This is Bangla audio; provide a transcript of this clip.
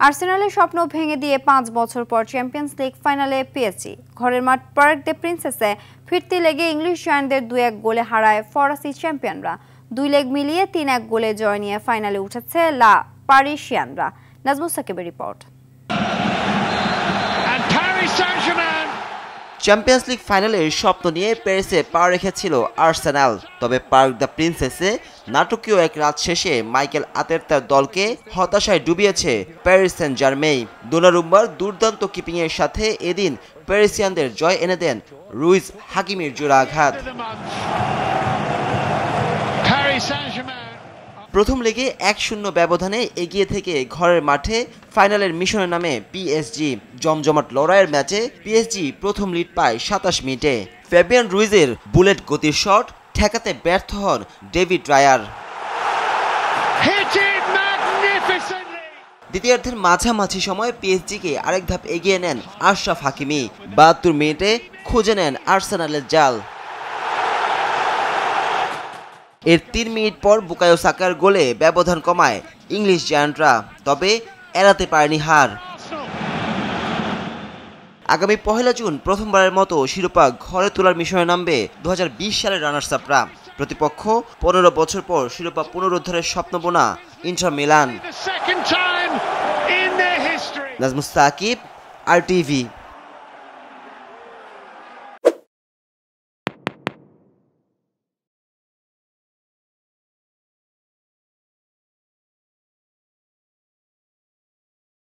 আর্সেনালের স্বপ্ন ভেঙে দিয়ে 5 বছর পর চ্যাম্পিয়ন্স লিগ ফাইনালে পিএসজি। ঘরের মাঠ পার্ক দে প্রিন্সেসে ফিরতি লেগে ইংলিশ জায়ান্টদের 2-1 গোলে হারায় ফরাসি চ্যাম্পিয়নরা। 2 লেগ মিলিয়ে 3-1 গোলে জয় নিয়ে ফাইনালে উঠেছে লা পারিসিয়ানরা। নাজমুস সাকিবের রিপোর্ট। চ্যাম্পিয়ন্স লিগ ফাইনালের স্বপ্ন নিয়ে প্যারিসে পা রেখেছিল আর্সেনাল। তবে পার্ক দ্য প্রিন্সেসে নাটকীয় এক রাত শেষে মাইকেল আর্তেতার দলকে হতাশায় ডুবিয়েছে প্যারিস সেন্ট জার্মেই। দোনারুম্বার দুর্দান্ত কিপিংয়ের সাথে এদিন প্যারিসিয়ানদের জয় এনে দেন রুইজ হাকিমির জোড়া আঘাত। প্রথম লেগে 1-0 ব্যবধানে এগিয়ে থেকে ঘরের মাঠে ফাইনালের মিশনে নামে পিএসজি। জমজমাট লড়াইয়ের ম্যাচে পিএসজি প্রথম লিড পায় 27 মিনিটে। ফ্যাবিয়ান রুইজের বুলেট গতির শট ঠেকাতে ব্যর্থ হন ডেভিড রায়ার। দ্বিতীয়ার্ধের মাঝামাঝি সময় পিএসজিকে আরেক ধাপ এগিয়ে নেন আশরাফ হাকিমি। 72 মিনিটে খুঁজে নেন আর্সেনালের জাল। এর 3 মিনিট পর বুকায়ো সাকার গোলে ব্যবধান কমায় ইংলিশ জায়ান্টরা, তবে এড়াতে পারেনি হার। আগামী 1 জুন প্রথমবারের মতো শিরোপা ঘরে তোলার মিশনে নামবে 2020 সালের রানার্স আপরা। প্রতিপক্ষ 15 বছর পর শিরোপা পুনরুদ্ধারের স্বপ্নবোনা Inter Milan. Nazmus Sakib, RTV।